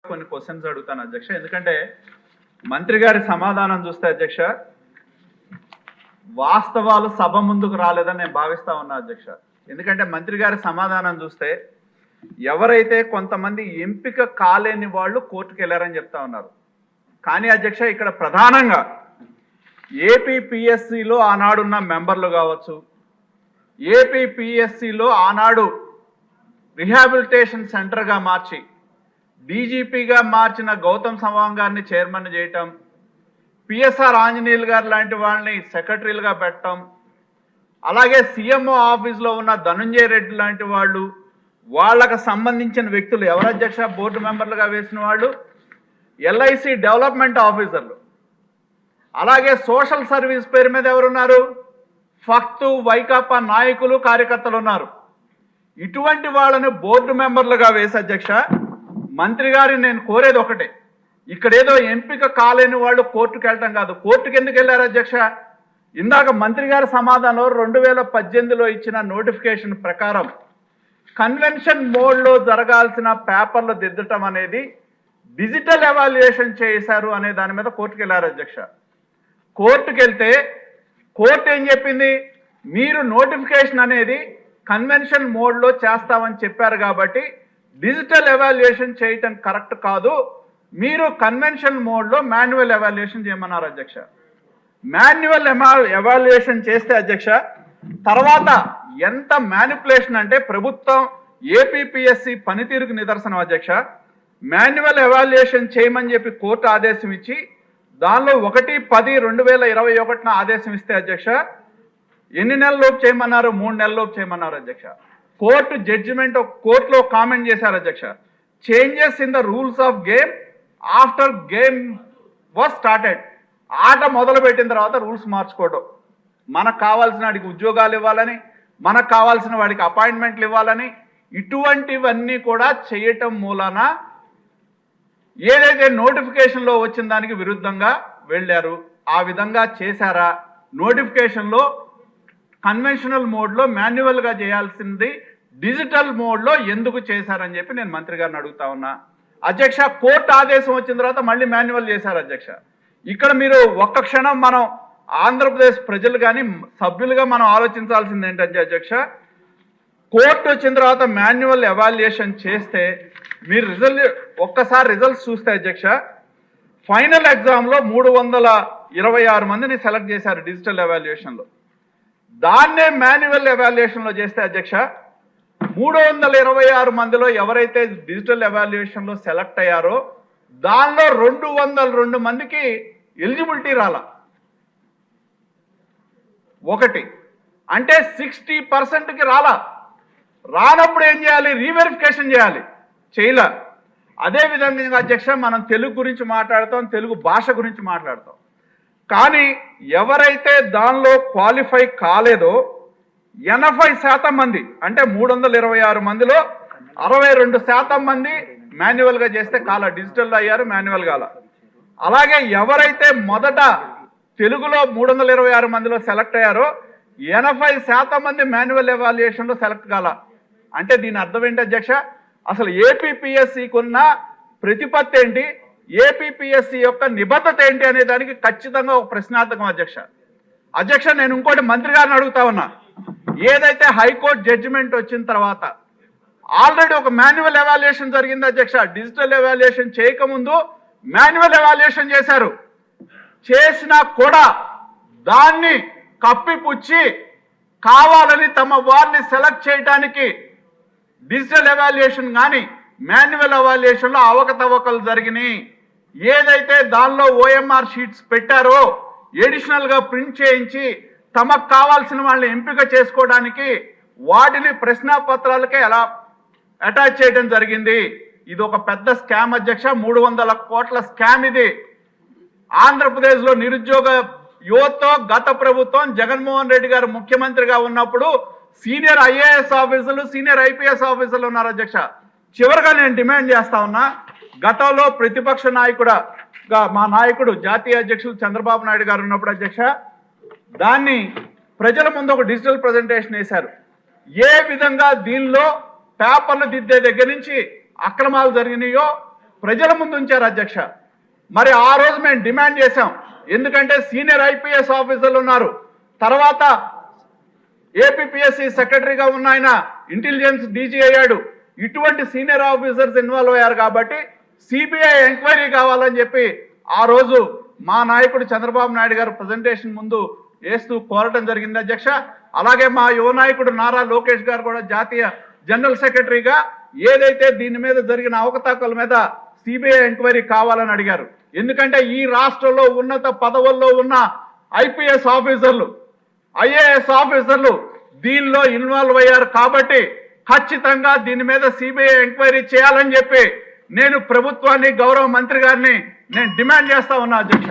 కొన్ని క్వశ్చన్స్ అడుగుతాను అధ్యక్ష. ఎందుకంటే మంత్రి గారి సమాధానం చూస్తే అధ్యక్ష వాస్తవాలు సభ ముందుకు రాలేదని నేను భావిస్తా ఉన్నా అధ్యక్ష. ఎందుకంటే మంత్రి గారి సమాధానం చూస్తే ఎవరైతే కొంతమంది ఎంపిక కాలేని వాళ్ళు కోర్టుకు వెళ్ళారని చెప్తా ఉన్నారు. కానీ అధ్యక్ష ఇక్కడ ప్రధానంగా ఏపీపీఎస్సీలో ఆనాడున్న మెంబర్లు కావచ్చు, ఏపీపీఎస్సీలో ఆనాడు రిహాబిలిటేషన్ సెంటర్గా మార్చి డీజీపీగా మార్చిన గౌతమ్ సవాంగ్ గారిని చైర్మన్ చేయటం, పిఎస్ఆర్ ఆంజనేయులు గారు లాంటి వాళ్ళని సెక్రటరీలుగా పెట్టడం, అలాగే సీఎంఓ ఆఫీస్లో ఉన్న ధనుంజయ రెడ్డి లాంటి వాళ్ళు, వాళ్ళకు సంబంధించిన వ్యక్తులు ఎవరు అధ్యక్ష బోర్డు మెంబర్లుగా వేసిన వాళ్ళు ఎల్ఐసి డెవలప్మెంట్ ఆఫీసర్లు, అలాగే సోషల్ సర్వీస్ పేరు మీద ఎవరున్నారు ఫక్తు వైకాపా నాయకులు కార్యకర్తలు ఉన్నారు. ఇటువంటి వాళ్ళని బోర్డు మెంబర్లుగా వేసి అధ్యక్ష మంత్రి గారిని నేను కోరేది ఒకటే, ఇక్కడేదో ఎంపిక కాలేని వాళ్ళు కోర్టుకు వెళ్ళటం కాదు. కోర్టుకు ఎందుకు వెళ్ళారు అధ్యక్ష? ఇందాక మంత్రి గారి సమాధానంలో 2018లో ఇచ్చిన నోటిఫికేషన్ ప్రకారం కన్వెన్షన్ మోడ్లో జరగాల్సిన పేపర్లు దిద్దటం అనేది డిజిటల్ ఎవాల్యుయేషన్ చేశారు అనే దాని మీద కోర్టుకు వెళ్ళారు అధ్యక్ష. కోర్టుకు వెళ్తే కోర్టు ఏం చెప్పింది, మీరు నోటిఫికేషన్ అనేది కన్వెన్షన్ మోడ్లో చేస్తామని చెప్పారు కాబట్టి డిజిటల్ ఎవాల్యుయేషన్ చేయటం కరెక్ట్ కాదు, మీరు కన్వెన్షన్ మోడ్లో మాన్యువల్ ఎవాల్యుయేషన్ చేయమన్నారు అధ్యక్ష. మాన్యువల్ ఎవాల్యుయేషన్ చేస్తే అధ్యక్ష తర్వాత ఎంత మ్యానిపులేషన్ అంటే ప్రభుత్వం ఏపీపీఎస్సీ పనితీరుకు నిదర్శనం అధ్యక్ష. మాన్యువల్ ఎవాల్యుయేషన్ చేయమని చెప్పి కోర్టు ఆదేశం ఇచ్చి దానిలో 1/10/2021 ఆదేశం ఇస్తే అధ్యక్ష ఎన్ని నెలల్లోపు చేయమన్నారు? 3 నెలల్లోపు చేయమన్నారు అధ్యక్ష. కోర్టు జడ్జిమెంట్ కోర్టులో కామెంట్ చేశారు అధ్యక్ష, changes in the rules of game after game was started. ఆట మొదలు పెట్టిన తర్వాత రూల్స్ మార్చుకోవడం, మనకు కావాల్సిన వాడికి ఉద్యోగాలు ఇవ్వాలని, మనకు కావాల్సిన వాడికి అపాయింట్మెంట్లు ఇవ్వాలని, ఇటువంటివన్నీ కూడా చేయటం మూలాన ఏదైతే నోటిఫికేషన్లో వచ్చిన దానికి విరుద్ధంగా వెళ్ళారు. ఆ విధంగా చేశారా? నోటిఫికేషన్లో కన్వెన్షనల్ మోడ్లో మాన్యువల్గా చేయాల్సింది డిజిటల్ మోడ్లో ఎందుకు చేశారని చెప్పి నేను మంత్రి గారిని అడుగుతా ఉన్నా అధ్యక్ష. కోర్టు ఆదేశం వచ్చిన తర్వాత మళ్ళీ మాన్యువల్ చేశారు అధ్యక్ష. ఇక్కడ మీరు ఒక్క క్షణం మనం ఆంధ్రప్రదేశ్ ప్రజలు కానీ సభ్యులుగా మనం ఆలోచించాల్సింది ఏంటంటే అధ్యక్ష, కోర్టు వచ్చిన తర్వాత మాన్యువల్ ఎవాల్యుయేషన్ చేస్తే మీరు ఒక్కసారి రిజల్ట్స్ చూస్తే అధ్యక్ష ఫైనల్ ఎగ్జామ్లో 326 మందిని సెలెక్ట్ చేశారు డిజిటల్ ఎవాల్యుయేషన్లో. దాన్నే మాన్యువల్ ఎవాల్యుయేషన్లో చేస్తే అధ్యక్ష 326 మందిలో ఎవరైతే డిజిటల్ ఎవాల్యుయేషన్లో సెలెక్ట్ అయ్యారో దానిలో 202 మందికి ఎలిజిబిలిటీ రాలా. ఒకటి అంటే 60%కి రాలా. రానప్పుడు ఏం చేయాలి? రీవెరిఫికేషన్ చేయాలి, చేయలే. అదేవిధంగా అధ్యక్ష మనం తెలుగు గురించి మాట్లాడతాం, తెలుగు భాష గురించి మాట్లాడతాం, కానీ ఎవరైతే దానిలో క్వాలిఫై కాలేదో 80% మంది అంటే 326 మందిలో 62% మంది మాన్యువల్గా చేస్తే కాల డిజిటల్లో అయ్యారు, మాన్యువల్ కాల. అలాగే ఎవరైతే మొదట తెలుగులో 326 మందిలో సెలెక్ట్ అయ్యారో 80% మంది మాన్యువల్ ఎవాల్యుయేషన్లో సెలెక్ట్ కాల. అంటే దీని అర్థం ఏంటి అధ్యక్ష? అసలు ఏపీపీఎస్సీకి ఉన్న ప్రతిపత్తి ఏంటి, ఏపీపీఎస్సీ యొక్క నిబద్ధత ఏంటి అనే దానికి ఖచ్చితంగా ఒక ప్రశ్నార్థకం అధ్యక్ష. నేను ఇంకోటి మంత్రి గారిని అడుగుతా ఉన్నా, ఏదైతే హైకోర్టు జడ్జిమెంట్ వచ్చిన తర్వాత ఆల్రెడీ ఒక మాన్యువల్ ఎవాల్యుయేషన్ జరిగింది అధ్యక్ష. డిజిటల్ ఎవాల్యుయేషన్ చేయకముందు మాన్యువల్ ఎవాల్యుయేషన్ చేశారు. చేసినా కూడా దాన్ని కప్పిపుచ్చి కావాలని తమ వారిని సెలెక్ట్ చేయడానికి డిజిటల్ ఎవాల్యుయేషన్ కానీ మాన్యువల్ ఎవాల్యుయేషన్లో అవకతవకలు జరిగినాయి. ఏదైతే దానిలో ఓఎంఆర్ షీట్స్ పెట్టారో ఎడిషనల్గా ప్రింట్ చేయించి తమకు కావాల్సిన వాళ్ళని ఎంపిక చేసుకోవడానికి వాటిని ప్రశ్నాపత్రాలకే ఎలా అటాచ్ చేయడం జరిగింది. ఇది ఒక పెద్ద స్కామ్ అధ్యక్ష, 300 కోట్ల స్కామ్ ఇది. ఆంధ్రప్రదేశ్లో నిరుద్యోగ యువతతో గత ప్రభుత్వం జగన్మోహన్ రెడ్డి గారు ముఖ్యమంత్రిగా ఉన్నప్పుడు సీనియర్ ఐఏఎస్ ఆఫీసర్లు, సీనియర్ ఐపీఎస్ ఆఫీసర్లు ఉన్నారు అధ్యక్ష. చివరిగా నేను డిమాండ్ చేస్తా ఉన్నా, గతంలో ప్రతిపక్ష నాయకుడుగా మా నాయకుడు జాతీయ అధ్యక్షులు చంద్రబాబు నాయుడు గారు ఉన్నప్పుడు అధ్యక్ష దాన్ని ప్రజల ముందు ఒక డిజిటల్ ప్రజెంటేషన్ వేశారు. ఏ విధంగా దీనిలో పేపర్లు దిద్దే దగ్గర నుంచి అక్రమాలు జరిగినాయో ప్రజల ముందు ఉంచారు అధ్యక్ష. మరి ఆ రోజు మేము డిమాండ్ చేశాం, ఎందుకంటే సీనియర్ ఐపీఎస్ ఆఫీసర్లు ఉన్నారు, తర్వాత ఏపీపీఎస్సీ సెక్రటరీగా ఉన్న ఆయన ఇంటెలిజెన్స్ డీజీ అయ్యాడు, ఇటువంటి సీనియర్ ఆఫీసర్స్ ఇన్వాల్వ్ అయ్యారు కాబట్టి సిబిఐ ఎంక్వైరీ కావాలని చెప్పి ఆ రోజు మా నాయకుడు చంద్రబాబు నాయుడు గారు ప్రజెంటేషన్ ముందు వేస్తూ కోరటం జరిగింది అధ్యక్ష. అలాగే మా యువ నాయకుడు నారా లోకేష్ గారు కూడా జాతీయ జనరల్ సెక్రటరీగా ఏదైతే దీని మీద జరిగిన అవకతవకల మీద సిబిఐ ఎంక్వైరీ కావాలని అడిగారు. ఎందుకంటే ఈ రాష్ట్రంలో ఉన్నత పదవుల్లో ఉన్న ఐపీఎస్ ఆఫీసర్లు, ఐఏఎస్ ఆఫీసర్లు దీనిలో ఇన్వాల్వ్ అయ్యారు కాబట్టి ఖచ్చితంగా దీని మీద సిబిఐ ఎంక్వైరీ చేయాలని చెప్పి నేను ప్రభుత్వాన్ని, గౌరవ మంత్రి గారిని నేను డిమాండ్ చేస్తా ఉన్నా అధ్యక్ష.